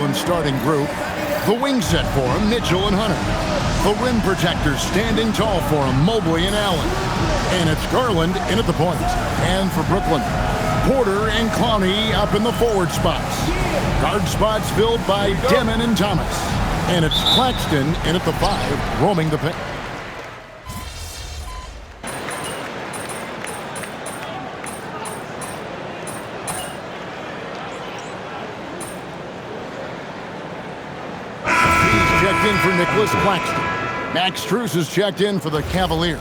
Cleveland starting group. The wing set for him, Mitchell and Hunter. The rim protectors standing tall for him, Mobley and Allen. And it's Garland in at the point. And for Brooklyn, Porter and Clowney up in the forward spots. Guard spots filled by Demon and Thomas. And it's Claxton in at the 5, roaming the paint. He's checked in for Nicholas Claxton. Max Strus is checked in for the Cavaliers.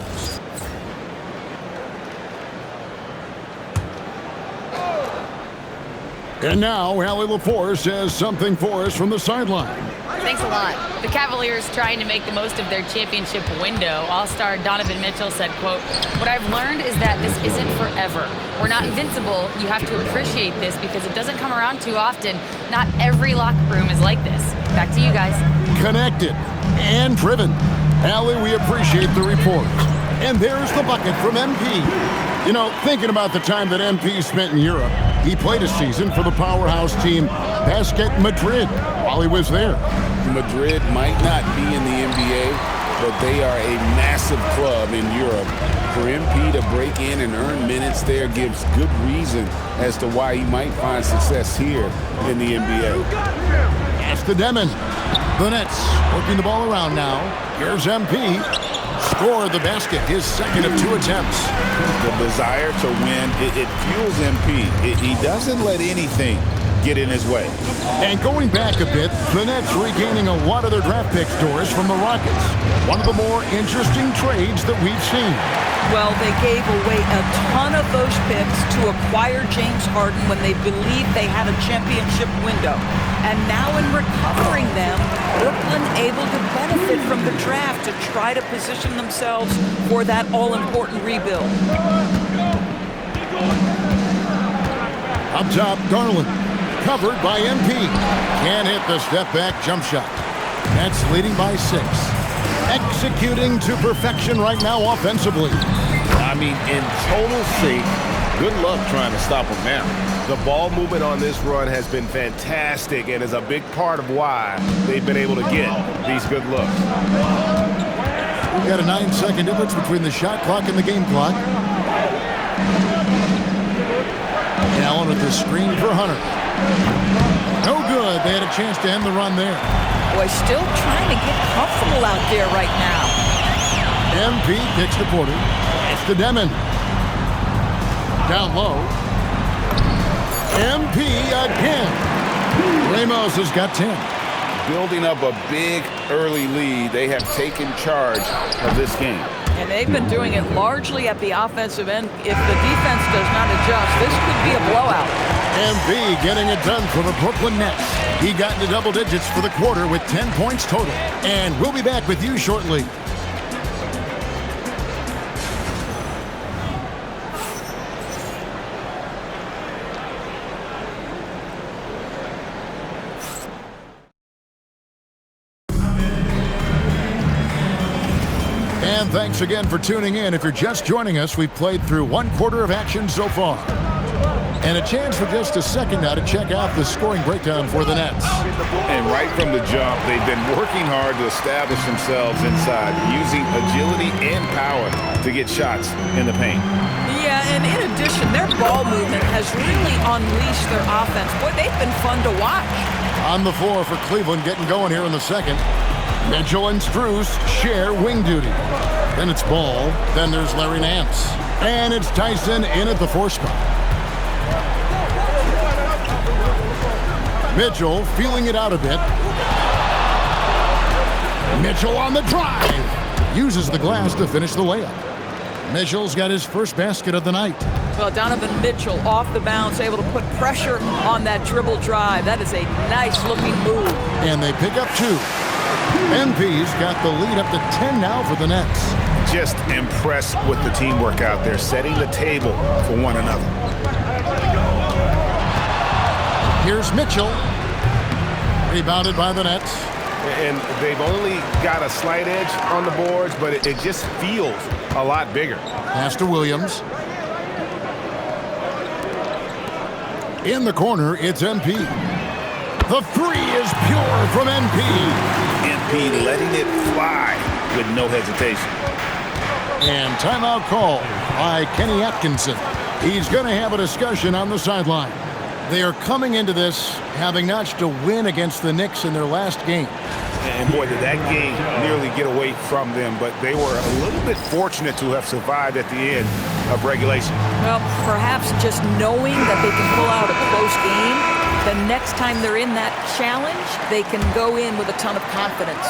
And now, Allie LaForce has something for us from the sideline. Thanks a lot. The Cavaliers trying to make the most of their championship window. All-star Donovan Mitchell said, quote, "What I've learned is that this isn't forever. We're not invincible. You have to appreciate this because it doesn't come around too often. Not every locker room is like this." Back to you guys. Connected and driven. Allie, we appreciate the report. And there's the bucket from MP. You know, thinking about the time that MP spent in Europe, he played a season for the powerhouse team Basket Madrid while he was there. Madrid might not be in the NBA, but they are a massive club in Europe. For MP to break in and earn minutes there gives good reason as to why he might find success here in the NBA. That's the Demon. The Nets working the ball around now. Here's MP. Scored the basket, his second of 2 attempts. The desire to win, it fuels MP. He doesn't let anything get in his way. And going back a bit, the Nets regaining a lot of their draft pick doors from the Rockets. One of the more interesting trades that we've seen. Well, they gave away a ton of those picks to acquire James Harden when they believed they had a championship window. And now in recovering them, Brooklyn able to benefit from the draft to try to position themselves for that all-important rebuild. Up top, Garland. Covered by MP. Can't hit the step-back jump shot. Nets leading by 6. Executing to perfection right now offensively. I mean, in total sync, good luck trying to stop them now. The ball movement on this run has been fantastic and is a big part of why they've been able to get these good looks. We've got a 9-second difference between the shot clock and the game clock. Allen with the screen for Hunter. No good. They had a chance to end the run there. Boy, still trying to get comfortable out there right now. MP kicks to Porter. It's the Demon. Down low. MP again. Ramos has got 10. Building up a big early lead, they have taken charge of this game. And they've been doing it largely at the offensive end. If the defense does not adjust, this could be a blowout. MP getting it done for the Brooklyn Nets. He got into double digits for the quarter with 10 points total. And we'll be back with you shortly. And thanks again for tuning in. If you're just joining us, we've played through 1 quarter of action so far. And a chance for just a second now to check out the scoring breakdown for the Nets. And right from the jump, they've been working hard to establish themselves inside, using agility and power to get shots in the paint. Yeah, and in addition, their ball movement has really unleashed their offense. Boy, they've been fun to watch. On the floor for Cleveland, getting going here in the second. Mitchell and Strus share wing duty. Then it's Ball. Then there's Larry Nance. And it's Tyson in at the 4 spot. Mitchell feeling it out a bit. Mitchell on the drive. Uses the glass to finish the layup. Mitchell's got his first basket of the night. Well, Donovan Mitchell off the bounce, able to put pressure on that dribble drive. That is a nice-looking move. And they pick up 2. MP's got the lead up to 10 now for the Nets. Just impressed with the teamwork out there, setting the table for one another. Here's Mitchell. Rebounded by the Nets. And they've only got a slight edge on the boards, but it just feels a lot bigger. Pass to Williams. In the corner, it's MP. The three is pure from MP. MP letting it fly with no hesitation. And timeout call by Kenny Atkinson. He's going to have a discussion on the sideline. They are coming into this having notched a win against the Knicks in their last game. And boy, did that game nearly get away from them, but they were a little bit fortunate to have survived at the end of regulation. Well, perhaps just knowing that they can pull out a close game, the next time they're in that challenge, they can go in with a ton of confidence.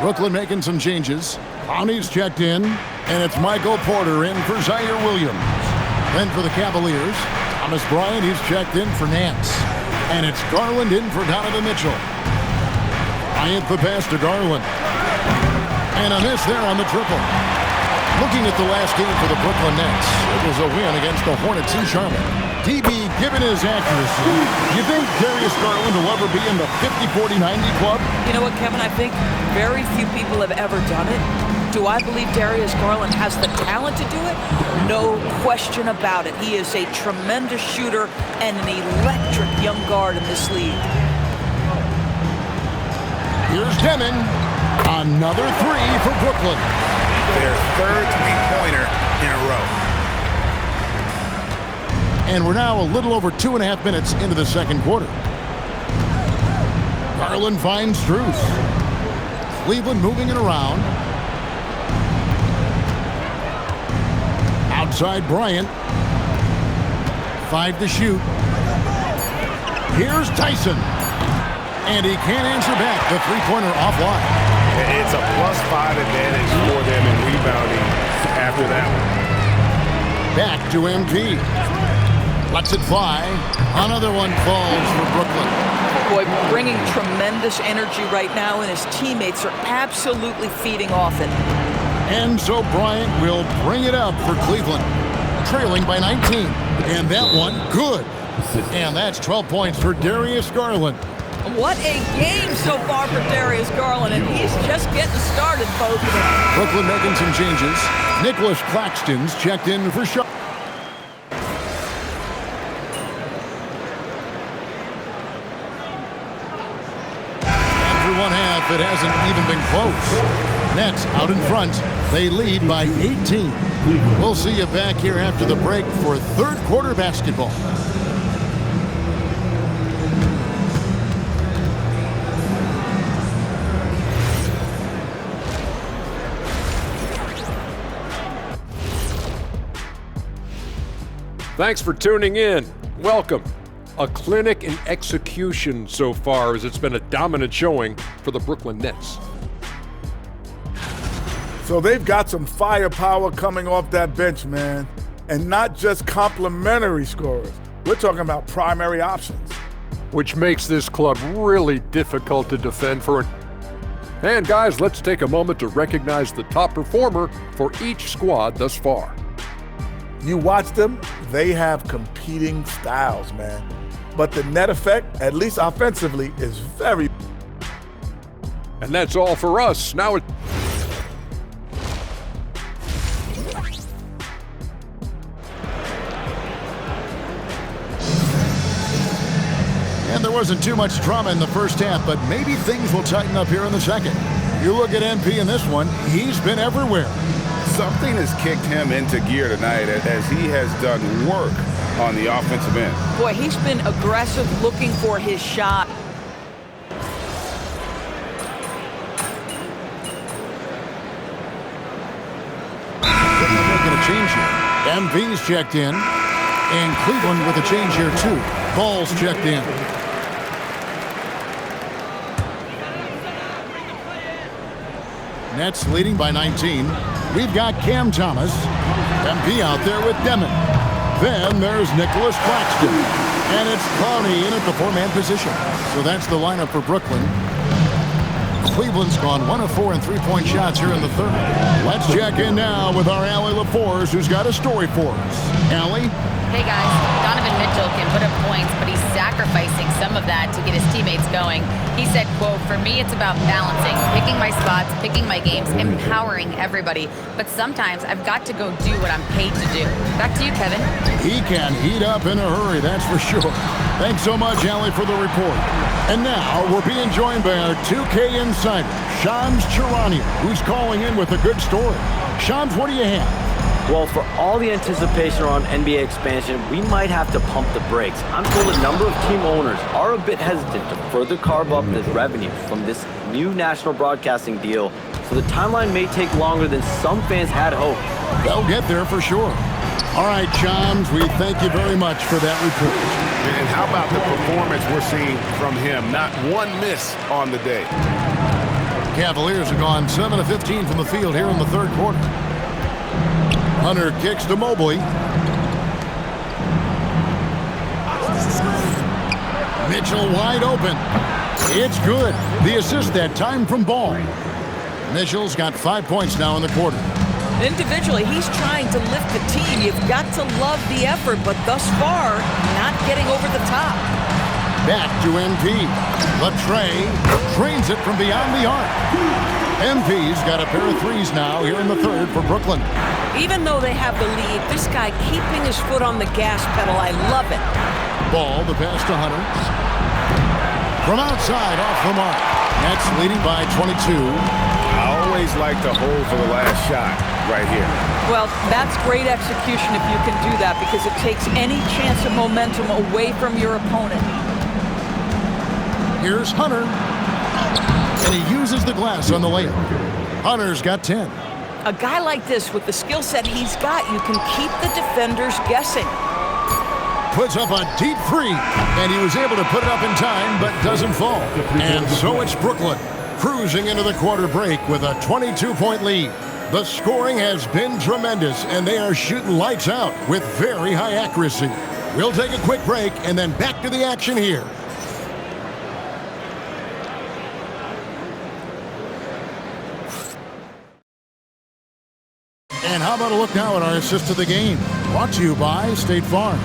Brooklyn making some changes. Powney's checked in, and it's Michael Porter in for Zaire Williams. Then for the Cavaliers, Thomas Bryant, he's checked in for Nance. And it's Garland in for Donovan Mitchell. Bryant the pass to Garland. And a miss there on the triple. Looking at the last game for the Brooklyn Nets, it was a win against the Hornets in Charlotte. DB given his accuracy. You think Darius Garland will ever be in the 50-40-90 club? You know what, Kevin? I think very few people have ever done it. Do I believe Darius Garland has the talent to do it? No question about it. He is a tremendous shooter and an electric young guard in this league. Here's Deming. Another three for Brooklyn. Their third three-pointer in a row. And we're now a little over 2.5 minutes into the second quarter. Garland finds Strus. Cleveland moving it around. Outside Bryant. 5 to shoot. Here's Tyson. And he can't answer back. The three-pointer offline. It's a +5 advantage for them in rebounding after that one. Back to MP. Lets it fly. Another one falls for Brooklyn. Boy, bringing tremendous energy right now, and his teammates are absolutely feeding off it. And so Bryant will bring it up for Cleveland, trailing by 19. And that one, good. And that's 12 points for Darius Garland. What a game so far for Darius Garland, and he's just getting started, folks. Brooklyn making some changes. Nicholas Claxton's checked in for shot. After one half, it hasn't even been close. Nets out in front. They lead by 18. We'll see you back here after the break for third quarter basketball. Thanks for tuning in. Welcome. A clinic in execution so far, as it's been a dominant showing for the Brooklyn Nets. So they've got some firepower coming off that bench, man. And not just complimentary scorers. We're talking about primary options. Which makes this club really difficult to defend for. And guys, let's take a moment to recognize the top performer for each squad thus far. You watch them, they have competing styles, man. But the net effect, at least offensively, is very. And that's all for us. Now it's. And there wasn't too much drama in the first half, but maybe things will tighten up here in the second. You look at MP in this one, he's been everywhere. Something has kicked him into gear tonight as he has done work on the offensive end. Boy, he's been aggressive looking for his shot. They're making a change here. MV's checked in, and Cleveland with a change here too. Ball's checked in. Nets leading by 19. We've got Cam Thomas. MP out there with Deming. Then there's Nicholas Claxton. And it's Clowney in at the four-man position. So that's the lineup for Brooklyn. Cleveland's gone 1 of 4 in three-point shots here in the third. Let's check in now with our Allie LaForce, who's got a story for us. Allie? Hey guys, Donovan Mitchell can put up points, but he's sacrificing some of that to get his teammates going. He said, quote, "For me, it's about balancing, picking my spots, picking my games, empowering everybody. But sometimes I've got to go do what I'm paid to do." Back to you, Kevin. He can heat up in a hurry, that's for sure. Thanks so much, Allie, for the report. And now we're being joined by our 2K insider, Shams Charania, who's calling in with a good story. Shams, what do you have? Well, for all the anticipation around NBA expansion, we might have to pump the brakes. I'm told a number of team owners are a bit hesitant to further carve up the revenue from this new national broadcasting deal, so the timeline may take longer than some fans had hoped. They'll get there for sure. All right, Shams, we thank you very much for that report. And how about the performance we're seeing from him? Not one miss on the day. Cavaliers have gone 7 of 15 from the field here in the third quarter. Hunter kicks to Mobley. Mitchell wide open. It's good. The assist that time from Ball. Mitchell's got 5 points now in the quarter. Individually, he's trying to lift the team. You've got to love the effort, but thus far, not getting over the top. Back to MP. Latrey trains it from beyond the arc. MP's got a pair of threes now here in the third for Brooklyn. Even though they have the lead, this guy keeping his foot on the gas pedal, I love it. Ball, the pass to Hunter. From outside, off the mark. Nets leading by 22. I always like to hold for the last shot right here. Well, that's great execution if you can do that, because it takes any chance of momentum away from your opponent. Here's Hunter. And he uses the glass on the layup. Hunter's got 10. A guy like this, with the skill set he's got, you can keep the defenders guessing. Puts up a deep three, and he was able to put it up in time, but doesn't fall. And so it's Brooklyn, cruising into the quarter break with a 22-point lead. The scoring has been tremendous, and they are shooting lights out with very high accuracy. We'll take a quick break, and then back to the action here. And how about a look now at our assist of the game? Brought to you by State Farm.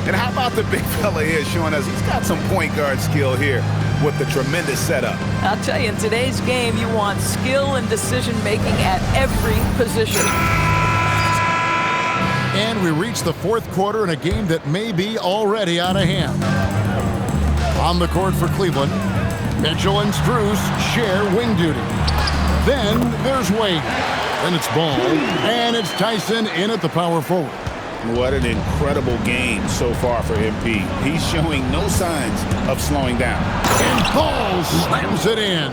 And how about the big fella here showing us he's got some point guard skill here with the tremendous setup. I'll tell you, in today's game, you want skill and decision-making at every position. And we reach the fourth quarter in a game that may be already out of hand. On the court for Cleveland, Mitchell and Strus share wing duty. Then there's Wade. Then it's Ball, and it's Tyson in at the power forward. What an incredible game so far for MP. He's showing no signs of slowing down. And Ball slams it in.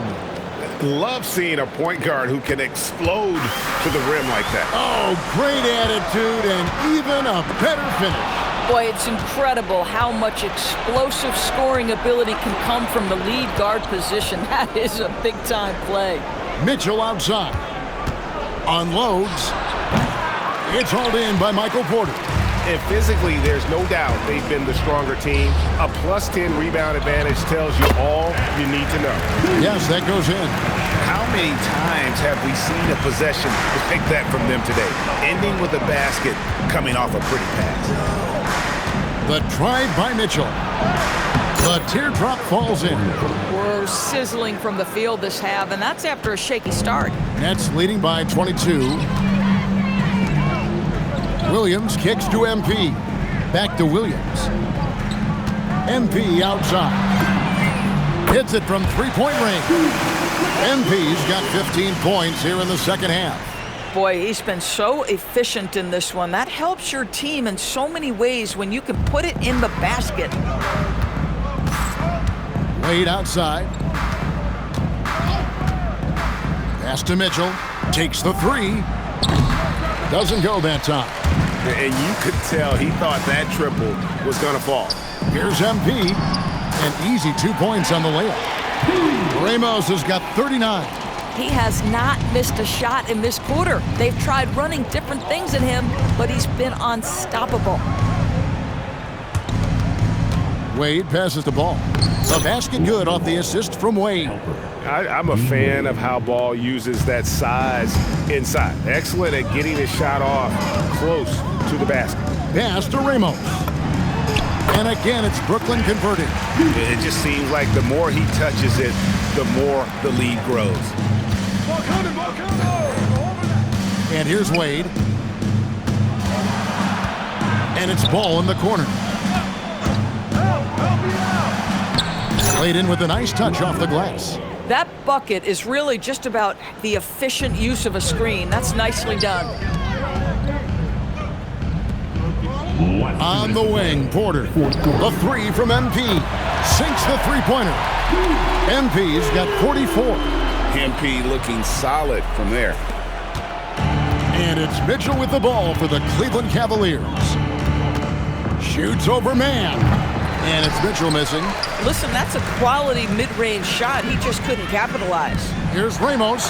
Love seeing a point guard who can explode to the rim like that. Oh, great attitude and even a better finish. Boy, it's incredible how much explosive scoring ability can come from the lead guard position. That is a big-time play. Mitchell outside. Unloads. It's hauled in by Michael Porter. And physically, there's no doubt they've been the stronger team. A +10 rebound advantage tells you all you need to know. Yes, that goes in. How many times have we seen a possession like that from them today? Ending with a basket coming off a pretty pass. The drive by Mitchell. The teardrop falls in. We're sizzling from the field this half, and that's after a shaky start. Nets leading by 22. Williams kicks to MP. Back to Williams. MP outside. Hits it from three-point range. MP's got 15 points here in the second half. Boy, he's been so efficient in this one. That helps your team in so many ways when you can put it in the basket. Wade outside. Pass to Mitchell. Takes the three. Doesn't go that time. And you could tell he thought that triple was going to fall. Here's MP. An easy 2 points on the layup. Ramos has got 39. He has not missed a shot in this quarter. They've tried running different things at him, but he's been unstoppable. Wade passes the ball. The basket good off the assist from Wade. I'm a fan of how Ball uses that size inside. Excellent at getting his shot off close to the basket. Pass to Ramos. And again, it's Brooklyn converted. It just seems like the more he touches it, the more the lead grows. And here's Wade. And it's Ball in the corner. Laid in with a nice touch off the glass. That bucket is really just about the efficient use of a screen. That's nicely done. On the wing, Porter. The three from MP. Sinks the three-pointer. MP's got 44. MP looking solid from there. And it's Mitchell with the ball for the Cleveland Cavaliers. Shoots over man. And it's Mitchell missing. Listen, that's a quality mid-range shot. He just couldn't capitalize. Here's Ramos.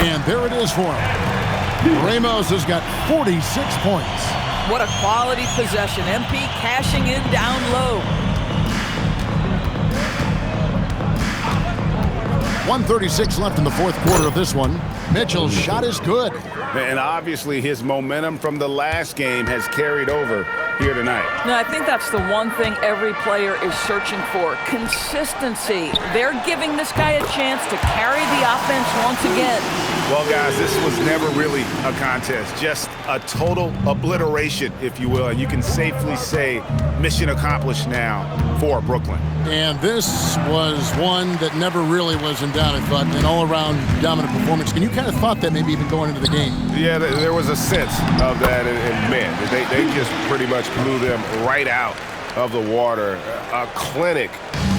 And there it is for him. Ramos has got 46 points. What a quality possession. MP cashing in down low. 1:36 left in the fourth quarter of this one. Mitchell's shot is good. And obviously his momentum from the last game has carried over here tonight. No, I think that's the one thing every player is searching for. Consistency. They're giving this guy a chance to carry the offense once again. Well, guys, this was never really a contest. Just a total obliteration, if you will. And you can safely say mission accomplished now for Brooklyn. And this was one that never really was in doubt, I thought, an all-around dominant performance. And you kind of thought that maybe even going into the game. Yeah, there was a sense of that, and man, they just pretty much blew them right out of the water. A clinic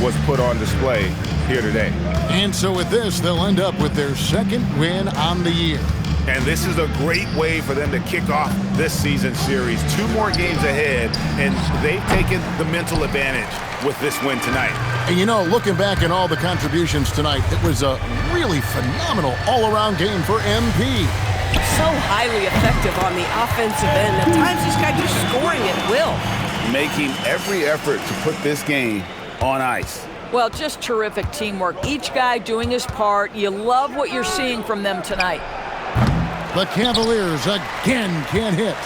was put on display here today. And so with this, they'll end up with their second win on the year. And this is a great way for them to kick off this season series. 2 more games ahead, and they've taken the mental advantage with this win tonight. And you know, looking back at all the contributions tonight, it was a really phenomenal all-around game for MP. So highly effective on the offensive end. At times, this guy just scoring at will. Making every effort to put this game on ice. Well, just terrific teamwork. Each guy doing his part. You love what you're seeing from them tonight. The Cavaliers again can't hit.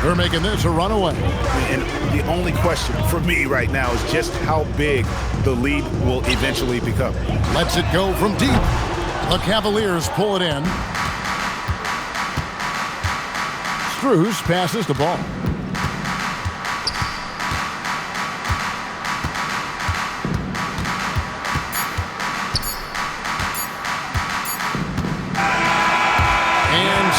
They're making this a runaway. And the only question for me right now is just how big the lead will eventually become. Lets it go from deep. The Cavaliers pull it in. Strus passes the ball.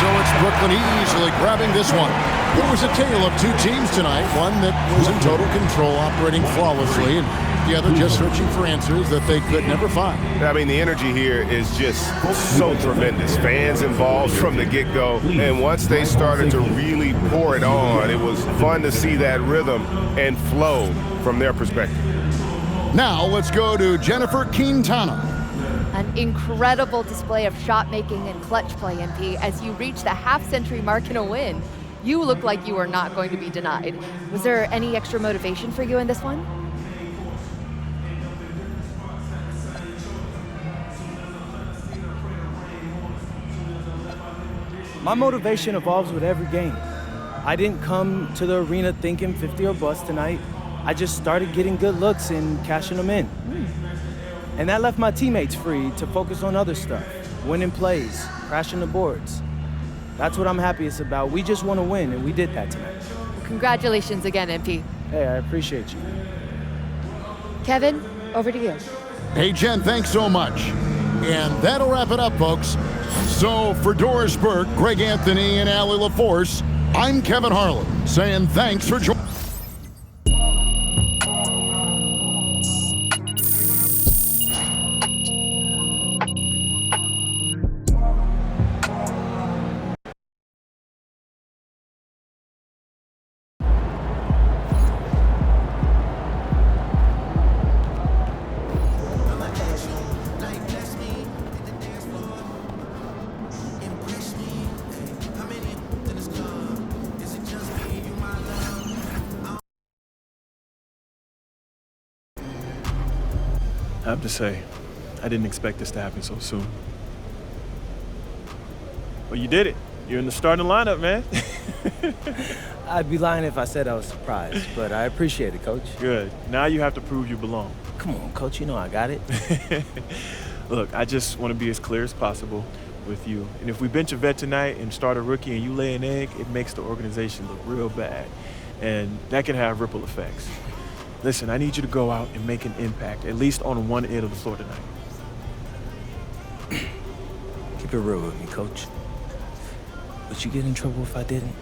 So it's Brooklyn easily grabbing this one. It was a tale of 2 teams tonight, one that was in total control, operating flawlessly, and the other just searching for answers that they could never find. I mean, the energy here is just so tremendous. Fans involved from the get-go, and once they started to really pour it on, it was fun to see that rhythm and flow from their perspective. Now let's go to Jennifer Quintana. An incredible display of shot making and clutch play, MP, as you reach the half-century mark in a win. You look like you are not going to be denied. Was there any extra motivation for you in this one? My motivation evolves with every game. I didn't come to the arena thinking 50 or bust tonight. I just started getting good looks and cashing them in. And that left my teammates free to focus on other stuff, winning plays, crashing the boards. That's what I'm happiest about. We just want to win, and we did that tonight. Congratulations again, MP. Hey, I appreciate you. Kevin, over to you. Hey, Jen, thanks so much. And that'll wrap it up, folks. So for Doris Burke, Greg Anthony, and Allie LaForce, I'm Kevin Harlan, saying thanks for joining. I have to say, I didn't expect this to happen so soon. Well, you did it. You're in the starting lineup, man. I'd be lying if I said I was surprised, but I appreciate it, Coach. Good. Now you have to prove you belong. Come on, Coach, you know I got it. Look, I just want to be as clear as possible with you. And if we bench a vet tonight and start a rookie and you lay an egg, it makes the organization look real bad. And that can have ripple effects. Listen, I need you to go out and make an impact, at least on one end of the floor tonight. Keep it real with me, Coach. Would you get in trouble if I didn't?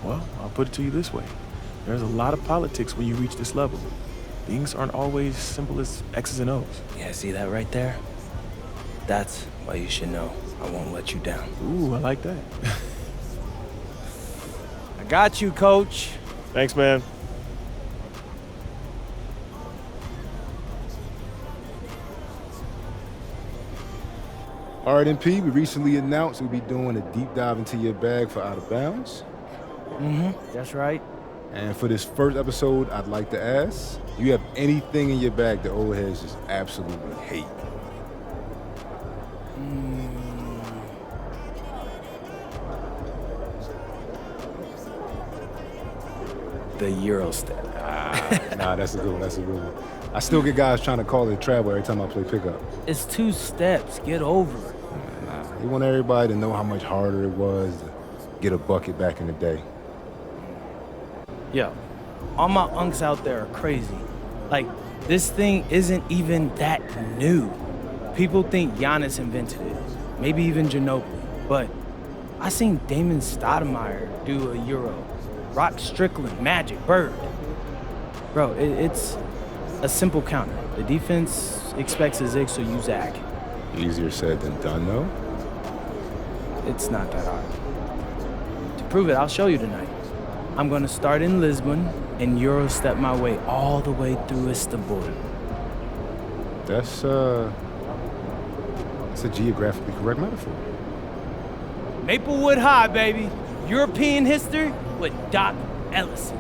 Well, I'll put it to you this way. There's a lot of politics when you reach this level. Things aren't always simple as X's and O's. Yeah, see that right there? That's why you should know I won't let you down. Ooh, I like that. I got you, Coach. Thanks, man. All right, MP, we recently announced we'll be doing a deep dive into your bag for Out of Bounds. That's right. And for this first episode, I'd like to ask, do you have anything in your bag that old heads just absolutely hate? The Euro step. Nah, that's a good one. That's a good one. I still get guys trying to call it travel every time I play pickup. It's 2 steps. Get over it. They want everybody to know how much harder it was to get a bucket back in the day. Yo, all my unks out there are crazy. Like, this thing isn't even that new. People think Giannis invented it, maybe even Ginobili. But I seen Damon Stoudemire do a Euro. Rock Strickland, Magic, Bird. Bro, it's a simple counter. The defense expects a zig, so you zag. Easier said than done, though. It's not that hard. To prove it, I'll show you tonight. I'm gonna start in Lisbon and Euro step my way all the way through Istanbul. That's a geographically correct metaphor. Maplewood High, baby. European history with Doc Ellison.